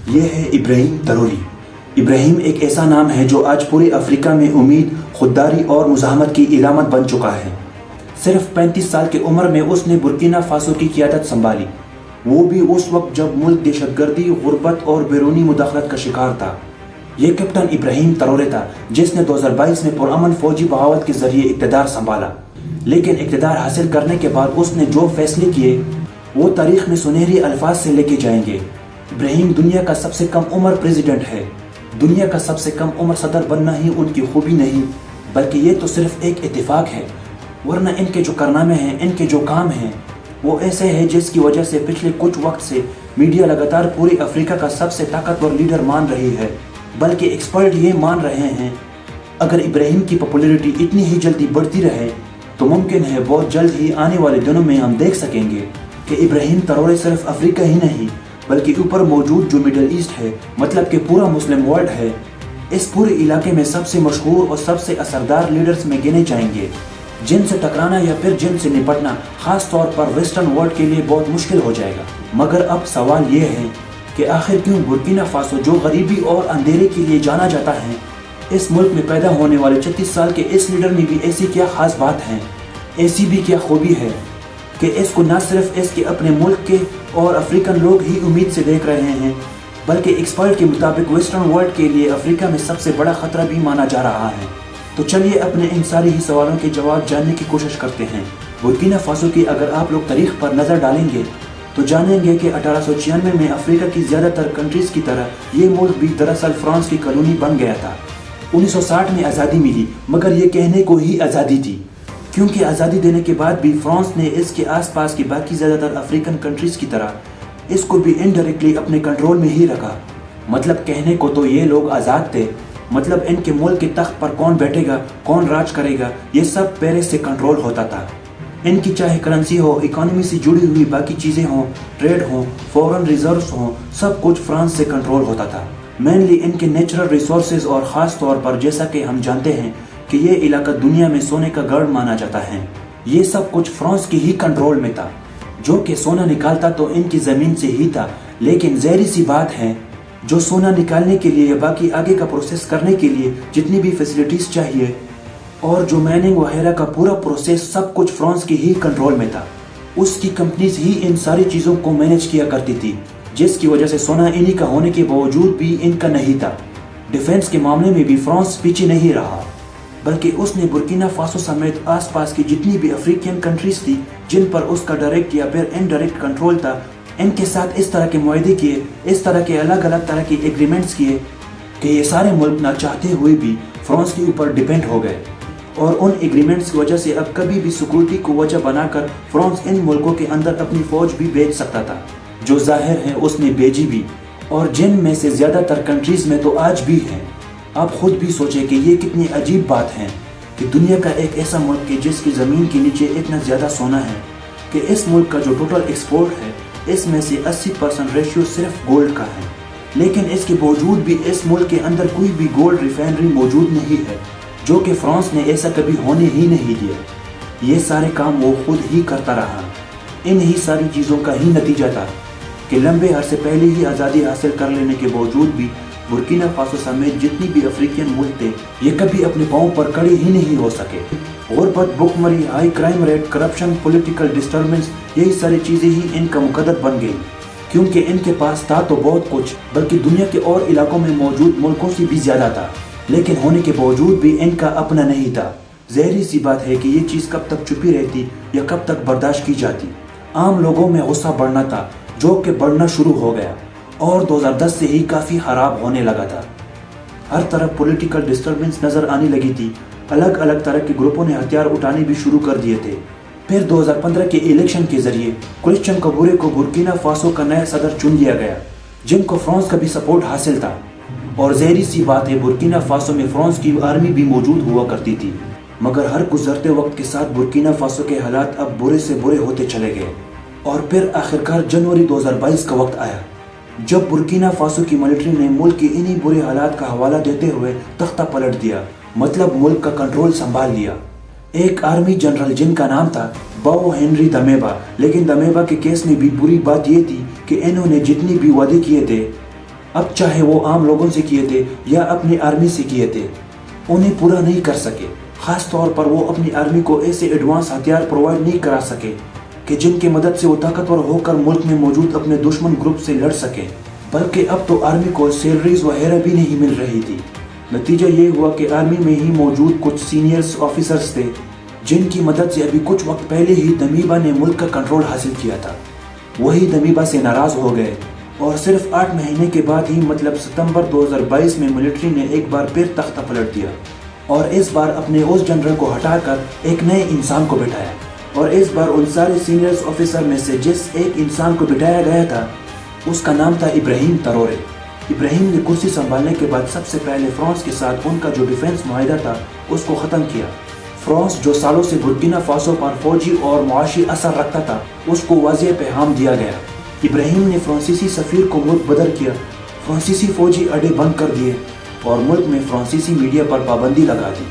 یہ ہے ابراہیم تروری۔ ابراہیم ایک ایسا نام ہے جو آج پورے افریقہ میں امید، خودداری اور مزاحمت کی علامت بن چکا ہے۔ صرف 35 سال کی عمر میں اس نے برکینا فاسو کی قیادت سنبھالی، وہ بھی اس وقت جب ملک دہشت گردی، غربت اور بیرونی مداخلت کا شکار تھا۔ یہ کیپٹن ابراہیم ترورے تھا جس نے 2022 میں پرامن فوجی بغاوت کے ذریعے اقتدار سنبھالا، لیکن اقتدار حاصل کرنے کے بعد اس نے جو فیصلے کیے وہ تاریخ میں سنہری الفاظ سے لکھے جائیں گے۔ ابراہیم دنیا کا سب سے کم عمر پریزیڈنٹ ہے۔ دنیا کا سب سے کم عمر صدر بننا ہی ان کی خوبی نہیں، بلکہ یہ تو صرف ایک اتفاق ہے، ورنہ ان کے جو کارنامے ہیں، ان کے جو کام ہیں، وہ ایسے ہیں جس کی وجہ سے پچھلے کچھ وقت سے میڈیا لگاتار پوری افریقہ کا سب سے طاقتور لیڈر مان رہی ہے، بلکہ ایکسپرٹ یہ مان رہے ہیں اگر ابراہیم کی پاپولیرٹی اتنی ہی جلدی بڑھتی رہے تو ممکن ہے بہت جلد ہی آنے والے دنوں میں ہم دیکھ سکیں گے کہ ابراہیم ترورے صرف افریقہ ہی نہیں بلکہ اوپر موجود جو مڈل ایسٹ ہے، مطلب کہ پورا مسلم ورلڈ ہے، اس پورے علاقے میں سب سے مشہور اور سب سے اثردار لیڈرز میں گنے جائیں گے، جن سے ٹکرانا یا پھر جن سے نپٹنا خاص طور پر ویسٹرن ورلڈ کے لیے بہت مشکل ہو جائے گا۔ مگر اب سوال یہ ہے کہ آخر کیوں برکینا فاسو، جو غریبی اور اندھیرے کے لیے جانا جاتا ہے، اس ملک میں پیدا ہونے والے 36 سال کے اس لیڈر میں بھی ایسی کیا خاص بات ہے، ایسی بھی کیا خوبی ہے کہ اس کو نہ صرف اس کے اپنے ملک کے اور افریقن لوگ ہی امید سے دیکھ رہے ہیں، بلکہ ایکسپرٹ کے مطابق ویسٹرن ورلڈ کے لیے افریقہ میں سب سے بڑا خطرہ بھی مانا جا رہا ہے۔ تو چلیے اپنے ان ساری ہی سوالوں کے جواب جاننے کی کوشش کرتے ہیں۔ برکینا فاسو کی اگر آپ لوگ تاریخ پر نظر ڈالیں گے تو جانیں گے کہ 1896 میں افریقہ کی زیادہ تر کنٹریز کی طرح یہ ملک بھی دراصل فرانس کی کالونی بن گیا تھا۔ 1960 میں آزادی ملی، مگر یہ کہنے کو ہی آزادی تھی، کیونکہ آزادی دینے کے بعد بھی فرانس نے اس کے آس پاس کی باقی زیادہ تر افریقن کنٹریز کی طرح اس کو بھی انڈائریکٹلی اپنے کنٹرول میں ہی رکھا۔ مطلب کہنے کو تو یہ لوگ آزاد تھے، مطلب ان کے ملک کے تخت پر کون بیٹھے گا، کون راج کرے گا، یہ سب پیرس سے کنٹرول ہوتا تھا۔ ان کی چاہے کرنسی ہو، اکانومی سے جڑی ہوئی باقی چیزیں ہوں، ٹریڈ ہوں، فورن ریزروز ہوں، سب کچھ فرانس سے کنٹرول ہوتا تھا۔ مینلی ان کے نیچرل ریسورسز، اور خاص طور پر جیسا کہ ہم جانتے ہیں کہ یہ علاقہ دنیا میں سونے کا گڑھ مانا جاتا ہے، یہ سب کچھ فرانس کی ہی کنٹرول میں تھا، جو کہ سونا نکالتا تو ان کی زمین سے ہی تھا، لیکن ظاہری سی بات ہے جو سونا نکالنے کے لیے یا باقی آگے کا پروسیس کرنے کے لیے جتنی بھی فیسلٹیز چاہیے اور جو مائننگ وغیرہ کا پورا پروسیس سب کچھ فرانس کی ہی کنٹرول میں تھا۔ اس کی کمپنیز ہی ان ساری چیزوں کو مینیج کیا کرتی تھی، جس کی وجہ سے سونا انہی کا ہونے کے باوجود بھی ان کا نہیں تھا۔ ڈیفنس کے معاملے میں بھی فرانس پیچھے نہیں رہا، بلکہ اس نے برکینا فاسو سمیت آس پاس کی جتنی بھی افریقین کنٹریز تھی جن پر اس کا ڈائریکٹ یا پھر انڈائریکٹ کنٹرول تھا، ان کے ساتھ اس طرح کے معاہدے کیے، اس طرح کے الگ الگ طرح کے ایگریمنٹس کیے کہ یہ سارے ملک نہ چاہتے ہوئے بھی فرانس کے اوپر ڈیپینڈ ہو گئے، اور ان ایگریمنٹس کی وجہ سے اب کبھی بھی سیکورٹی کو وجہ بنا کر فرانس ان ملکوں کے اندر اپنی فوج بھی بھیج سکتا تھا، جو ظاہر ہے اس نے بھیجی بھی، اور جن میں سے زیادہ تر کنٹریز میں تو آج بھی ہیں۔ آپ خود بھی سوچیں کہ یہ کتنی عجیب بات ہے کہ دنیا کا ایک ایسا ملک ہے جس کی زمین کے نیچے اتنا زیادہ سونا ہے کہ اس ملک کا جو ٹوٹل ایکسپورٹ ہے اس میں سے 80% ریشیو صرف گولڈ کا ہے، لیکن اس کے باوجود بھی اس ملک کے اندر کوئی بھی گولڈ ریفائنری موجود نہیں ہے، جو کہ فرانس نے ایسا کبھی ہونے ہی نہیں دیا۔ یہ سارے کام وہ خود ہی کرتا رہا۔ انہی ساری چیزوں کا ہی نتیجہ تھا کہ لمبے عرصے پہلے ہی آزادی حاصل کر لینے کے باوجود بھی برکینا فاسو سمیت جتنی بھی افریقین ملک تھے یہ کبھی اپنے پاؤں پر کھڑے ہی نہیں ہو سکے۔ غربت، بھوکمری، high crime rate, corruption, political disturbance, یہی ساری چیزیں ہی ان کا مقدر بن گئی، کیونکہ ان کے پاس تھا تو بہت کچھ، بلکہ دنیا کے اور علاقوں میں موجود ملکوں سے بھی زیادہ تھا، لیکن ہونے کے باوجود بھی ان کا اپنا نہیں تھا۔ ظاہری سی بات ہے کہ یہ چیز کب تک چھپی رہتی یا کب تک برداشت کی جاتی۔ عام لوگوں میں غصہ بڑھنا تھا، جو کہ بڑھنا شروع ہو گیا، اور 2010 سے ہی کافی خراب ہونے لگا تھا۔ ہر طرف پولیٹیکل ڈسٹربنس نظر آنے لگی تھی، الگ الگ طرح کے گروپوں نے ہتھیار اٹھانے بھی شروع کر دیے تھے۔ پھر 2015 کے الیکشن کے ذریعے کرسچین کبورے کو برکینا فاسو کا نیا صدر چن لیا گیا، جن کو فرانس کا بھی سپورٹ حاصل تھا، اور ظاہری سی بات ہے برکینا فاسو میں فرانس کی آرمی بھی موجود ہوا کرتی تھی، مگر ہر گزرتے وقت کے ساتھ برکینا فاسو کے حالات اب برے سے برے ہوتے چلے گئے، اور پھر آخرکار جنوری 2022 کا وقت آیا جب برکینا فاسو کی ملٹری نے ملک کے انہی برے حالات کا حوالہ دیتے ہوئے تختہ پلٹ دیا، مطلب ملک کا کنٹرول سنبھال لیا۔ ایک آرمی جنرل جن کا نام تھا باؤ ہنری دمیبا، لیکن دمیبا کے کیس میں بھی بری بات یہ تھی کہ انہوں نے جتنی بھی وعدے کیے تھے अब चाहे वो आम लोगों से किए थे या अपनी आर्मी से किए थे, उन्हें पूरा नहीं कर सके। खास तौर पर वो अपनी आर्मी को ऐसे एडवांस हथियार प्रोवाइड नहीं करा सके कि जिनकी मदद से वो ताकतवर होकर मुल्क में मौजूद अपने दुश्मन ग्रुप से लड़ सके। बल्कि अब तो आर्मी को सैलरीज वगैरह भी नहीं मिल रही थी। नतीजा ये हुआ कि आर्मी में ही मौजूद कुछ सीनियर्स ऑफिसर्स थे जिनकी मदद से अभी कुछ वक्त पहले ही दमीबा ने मुल्क का कंट्रोल हासिल किया था, वही दमीबा से नाराज हो गए और सिर्फ 8 महीने के बाद ही मतलब सितंबर 2022 में मिलिट्री ने एक बार फिर तख्ता पलट दिया और इस बार अपने उस जनरल को हटाकर एक नए इंसान को बिठाया। और इस बार उन सारे सीनियर्स ऑफिसर में से जिस एक इंसान को बिठाया गया था उसका नाम था इब्राहिम तरोरे। इब्राहिम ने कुर्सी संभालने के बाद सबसे पहले फ्रांस के साथ उनका जो डिफेंस मुआहिदा था उसको ख़त्म किया। फ्रांस जो सालों से बुर्किना फासो पर फौजी और मुआशी असर रखता था उसको वाज़ेह पैगाम दिया गया। इब्राहिम ने फ्रांसीसी सफ़ीर को मुल्क बदर किया, फ्रांसीसी फौजी अड्डे बंद कर दिए और मुल्क में फ्रांसीसी मीडिया पर पाबंदी लगा दी।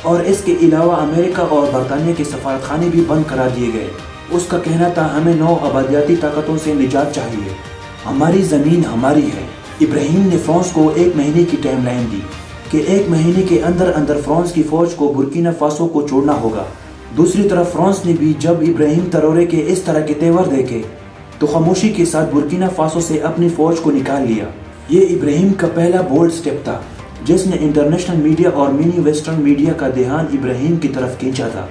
और इसके अलावा अमेरिका और बरतानिया के सफारतखाने भी बंद करा दिए गए। उसका कहना था हमें 9 आबादियाती ताकतों से निजात चाहिए, हमारी ज़मीन हमारी है। इब्राहिम ने फ्रांस को 1 महीने की टाइम लाइन दी कि 1 महीने के अंदर अंदर फ्रांस की फ़ौज को बुर्किना फासो को छोड़ना होगा। दूसरी तरफ फ्रांस ने भी जब इब्राहिम तरोरे के इस तरह के तेवर देखे तो खामोशी के साथ बुर्किना फासो से अपनी फ़ौज को निकाल लिया। ये इब्राहिम का पहला बोल्ड स्टेप था जिसने इंटरनेशनल मीडिया और मिनी वेस्टर्न मीडिया का ध्यान इब्राहिम की तरफ खींचा था।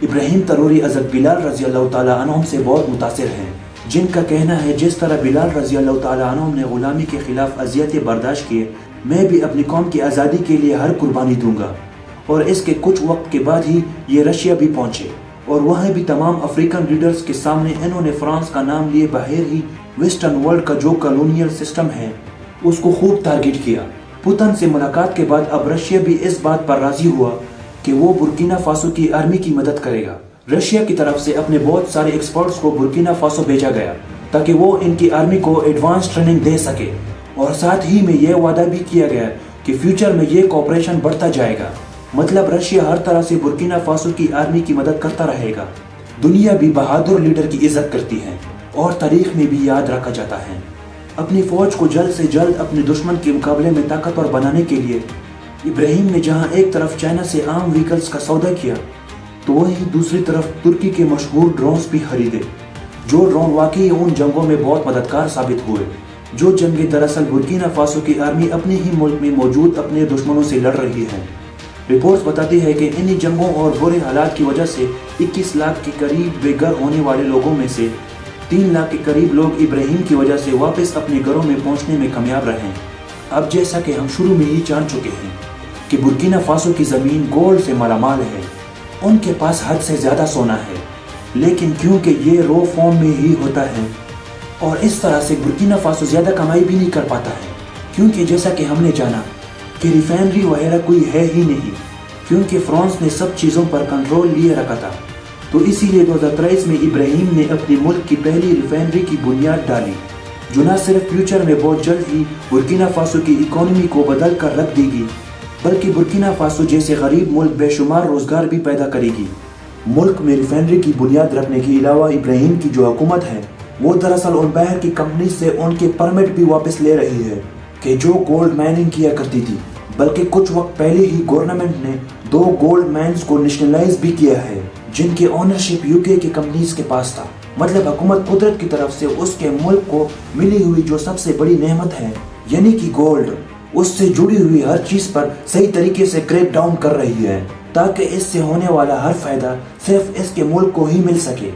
इब्राहिम तरोरी हज़रत बिलाल रज़ी अल्लाह तआला अन्हुम से बहुत मुतासिर हैं, जिनका कहना है जिस तरह बिलाल रज़ी अल्लाह तआला अन्हुम ने गुलामी के खिलाफ अज़ियतें बर्दाश्त किए, मैं भी अपनी कौम की आज़ादी के लिए हर कुर्बानी दूंगा। और इसके कुछ वक्त के बाद ही ये रशिया भी पहुंचे और वहाँ भी तमाम अफ्रीकन लीडर्स के सामने इन्होंने फ्रांस का नाम लिए बगैर ही वेस्टर्न वर्ल्ड का जो कॉलोनियल सिस्टम है उसको खूब टारगेट किया। पुतिन से मुलाकात के बाद अब रशिया भी इस बात पर राजी हुआ कि वो बुर्किना फासो की आर्मी की मदद करेगा। रशिया की तरफ से अपने बहुत सारे एक्सपर्ट्स को बुर्किना फासो भेजा गया ताकि वो इनकी आर्मी को एडवांस ट्रेनिंग दे सके और साथ ही में यह वादा भी किया गया कि फ्यूचर में ये कोऑपरेशन बढ़ता जाएगा। मतलब रशिया हर तरह से बुर्किना फासो की आर्मी की मदद करता रहेगा। दुनिया भी बहादुर लीडर की इज्जत करती है और तारीख में भी याद रखा जाता है। अपनी फौज को जल्द से जल्द अपने दुश्मन के मुकाबले में ताकतवर बनाने के लिए इब्राहिम ने जहां एक तरफ चाइना से आम व्हीकल्स का सौदा किया तो वहीं दूसरी तरफ तुर्की के मशहूर ड्रोन्स भी खरीदे, जो ड्रोन वाकई उन जंगों में बहुत मददगार साबित हुए। जो जंगें दरअसल बुर्किना फासो की आर्मी अपने ही मुल्क में मौजूद अपने दुश्मनों से लड़ रही है। रिपोर्ट्स बताती है कि इन्हीं जंगों और बुरे हालात की वजह से 21 लाख के करीब बेघर होने वाले लोगों में से 3 लाख के करीब लोग इब्राहिम की वजह से वापस अपने घरों में पहुंचने में कामयाब रहे। अब जैसा कि हम शुरू में ही जान चुके हैं कि बुर्किना फासो की ज़मीन गोल्ड से मालामाल है, उनके पास हद से ज़्यादा सोना है, लेकिन क्योंकि ये रो फॉर्म में ही होता है और इस तरह से बुर्किना फासो ज़्यादा कमाई भी नहीं कर पाता है, क्योंकि जैसा कि हमने जाना कि रिफाइनरी वगैरह कोई है ही नहीं, क्योंकि फ्रांस ने सब चीज़ों पर कंट्रोल लिए रखा था। तो इसीलिए 2023 में इब्राहिम ने अपने मुल्क की पहली रिफाइनरी की बुनियाद डाली, जो न सिर्फ फ्यूचर में बहुत जल्द ही बुर्किना फासो की इकोनॉमी को बदल कर रख देगी, बल्कि बुर्किना फासो जैसे गरीब मुल्क बेशुमार रोजगार भी पैदा करेगी। मुल्क में रिफाइनरी की बुनियाद रखने के अलावा इब्राहिम की जो हुकूमत है वो दरअसल उन बाहर की कंपनी से उनके परमिट भी वापस ले रही है कि जो गोल्ड माइनिंग किया करती थी। बल्कि कुछ वक्त पहले ही गवर्नमेंट ने 2 गोल्ड माइंस को नेशनलाइज भी किया है, जिनके ओनरशिप यूके की कंपनीज के पास था। मतलब हुकूमत कुदरत की तरफ से उसके मुल्क को मिली हुई जो सबसे बड़ी नेमत है यानी कि गोल्ड, उससे जुड़ी हुई हर चीज पर सही तरीके से क्रैक डाउन कर रही है, ताकि इससे होने वाला हर फायदा सिर्फ इसके मुल्क को ही मिल सके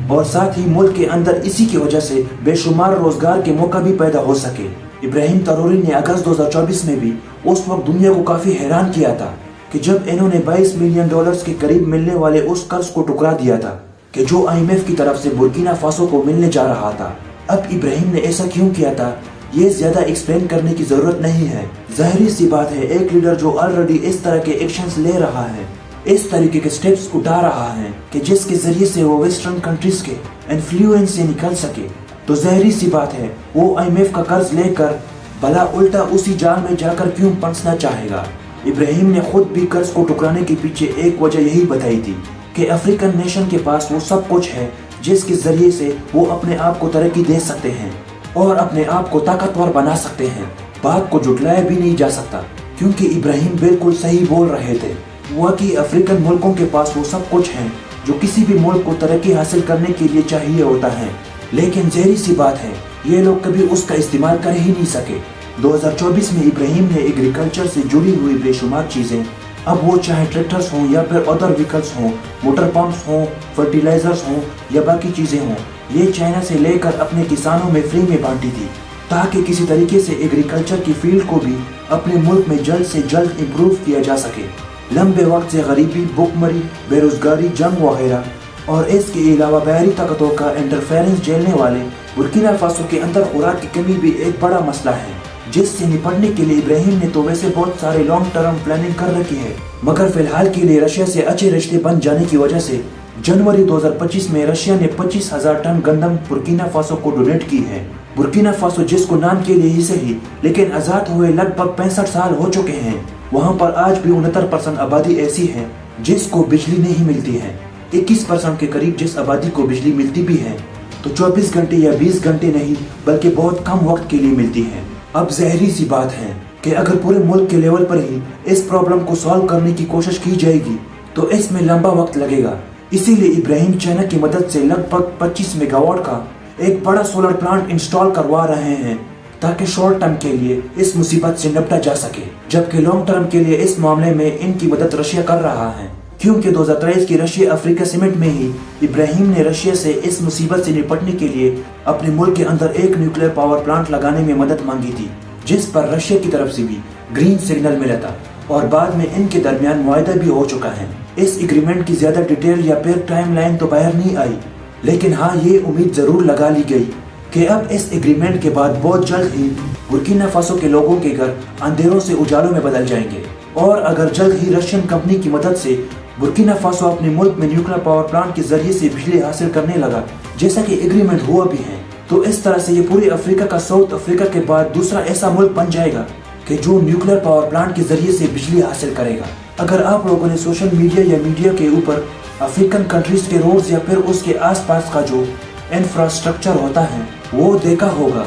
और साथ ही मुल्क के अंदर इसी की वजह से बेशुमार रोजगार के मौका भी पैदा हो सके। इब्राहिम तरोरी ने अगस्त 2024 में भी उस वक्त दुनिया को काफी हैरान किया था कि जब इन्होंने $22 मिलियन के करीब मिलने वाले उस कर्ज को टुकरा दिया था कि जो IMF की तरफ से बुर्किना फासो को मिलने जा रहा था। अब इब्राहिम ने ऐसा क्यों किया था ये ज्यादा एक्सप्लेन करने की जरूरत नहीं है। जाहिर सी बात है, एक लीडर जो ऑलरेडी इस तरह के एक्शंस ले रहा है, इस तरीके के स्टेप्स उठा रहा है कि जिसके जरिए से वो वेस्टर्न कंट्रीज के इन्फ्लुएंस से निकल सके, तो जाहिर सी बात है वो IMF का कर्ज लेकर भला उल्टा उसी जाल में जाकर क्यों फंसना चाहेगा। इब्राहिम ने खुद भी कर्ज को टुकराने के पीछे एक वजह यही बताई थी कि अफ्रीकन नेशन के पास वो सब कुछ है जिसके जरिए से वो अपने आप को तरक्की दे सकते हैं और अपने आप को ताकतवर बना सकते हैं। बात को जुटलाया भी नहीं जा सकता, क्योंकि इब्राहिम बिल्कुल सही बोल रहे थे। वाकई अफ्रीकन मुल्कों के पास वो सब कुछ है जो किसी भी मुल्क को तरक्की हासिल करने के लिए चाहिए होता है, लेकिन ज़हरी सी बात है ये लोग कभी उसका इस्तेमाल कर ही नहीं सके। 2024 में इब्राहिम ने एग्रीकल्चर से जुड़ी हुई बेशुमार चीज़ें, अब वो चाहे ट्रैक्टर्स हों या फिर अदर व्हीकल्स हों, मोटर पंप्स हों, फर्टिलाइजर्स हों या बाकी चीज़ें हों, ये चाइना से लेकर अपने किसानों में फ्री में बांटी थी, ताकि किसी तरीके से एग्रीकल्चर की फील्ड को भी अपने मुल्क में जल्द से जल्द इम्प्रूव किया जा सके। लंबे वक्त से गरीबी, भुखमरी, बेरोजगारी, जंग वगैरह और इसके अलावा बाहरी ताकतों का इंटरफेरेंस झेलने वाले बुर्किना फासो के अंदर खुराक की कमी भी एक बड़ा मसला है, जिससे निपटने के लिए इब्राहिम ने तो वैसे बहुत सारे लॉन्ग टर्म प्लानिंग कर रखी है, मगर फिलहाल के लिए रशिया से अच्छे रिश्ते बन जाने की वजह से जनवरी 2025 में रशिया ने 25,000 टन गंदम बुर्किना फासो को डोनेट की है। बुर्किना फासो, जिसको नाम के लिए ही सही लेकिन आजाद हुए लगभग 65 साल हो चुके हैं, वहाँ पर आज भी 69% आबादी ऐसी है जिसको बिजली नहीं मिलती है। 21% के करीब जिस आबादी को बिजली मिलती भी है तो 24 घंटे या 20 घंटे नहीं बल्कि बहुत कम वक्त के लिए मिलती है। अब ज़हरी सी बात है कि अगर पूरे मुल्क के लेवल पर ही इस प्रॉब्लम को सॉल्व करने की कोशिश की जाएगी तो इसमें लंबा वक्त लगेगा। इसीलिए इब्राहिम चाइना की मदद से लगभग 25 मेगावाट का एक बड़ा सोलर प्लांट इंस्टॉल करवा रहे हैं, ताकि शॉर्ट टर्म के लिए इस मुसीबत से निपटा जा सके, जबकि लॉन्ग टर्म के लिए इस मामले में इनकी मदद रशिया कर रहा है, क्योंकि 2023 की रशिया अफ्रीका समिट में ही इब्राहिम ने रशिया से इस मुसीबत से निपटने के लिए अपने मुल्क के अंदर एक न्यूक्लियर पावर प्लांट लगाने में मदद मांगी थी, जिस पर रशिया की तरफ से भी ग्रीन सिग्नल मिला था और बाद में इनके दरमियान मुआहदा भी हो चुका है। इस एग्रीमेंट की ज्यादा डिटेल या फिर टाइमलाइन तो बाहर नहीं आई, लेकिन हाँ ये उम्मीद जरूर लगा ली गई कि अब इस एग्रीमेंट के बाद बहुत जल्द ही बुर्किना फासो के लोगों के घर अंधेरों से उजालों में बदल जाएंगे। और अगर जल्द ही रशियन कंपनी की मदद से बुर्किना फासो अपने मुल्क में न्यूक्लियर पावर प्लांट के जरिए से बिजली हासिल करने लगा, जैसा कि एग्रीमेंट हुआ भी है, तो इस तरह से ये पूरे अफ्रीका का साउथ अफ्रीका के बाद दूसरा ऐसा मुल्क बन जाएगा कि जो न्यूक्लियर पावर प्लांट के जरिए से बिजली हासिल करेगा। अगर आप लोगों ने सोशल मीडिया या मीडिया के ऊपर अफ्रीकन कंट्रीज के रोड्स या फिर उसके आसपास का जो इंफ्रास्ट्रक्चर होता है वो देखा होगा,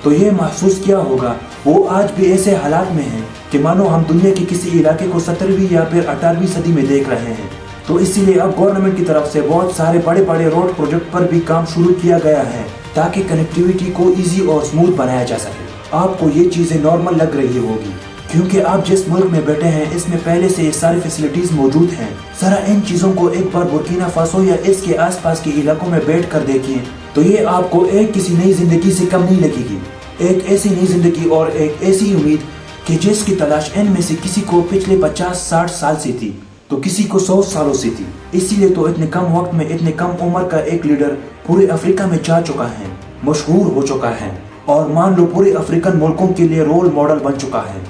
तो ये महसूस किया होगा वो आज भी ऐसे हालात में है कि मानो हम दुनिया के किसी इलाके को 17वीं या फिर 18वीं सदी में देख रहे हैं। तो इसीलिए अब गवर्नमेंट की तरफ से बहुत सारे बड़े बड़े रोड प्रोजेक्ट पर भी काम शुरू किया गया है, ताकि कनेक्टिविटी को इजी और स्मूथ बनाया जा सके। आपको ये चीजें नॉर्मल लग रही होगी, क्योंकि आप जिस मुल्क में बैठे हैं इसमें पहले से ये सारी फैसिलिटीज मौजूद हैं। जरा इन चीजों को एक बार बुर्किना फासो या इसके आसपास के इलाकों में बैठ कर देखिए, तो ये आपको एक किसी नई जिंदगी से कम नहीं लगेगी। एक ऐसी नई जिंदगी और एक ऐसी उम्मीद कि जिसकी तलाश इनमें से किसी को पिछले 50-60 साल से थी, तो किसी को 100 सालों से थी। इसीलिए तो इतने कम वक्त में इतने कम उम्र का एक लीडर पूरे अफ्रीका में जा चुका है, मशहूर हो चुका है और मान लो पूरे अफ्रीकन मुल्कों के लिए रोल मॉडल बन चुका है।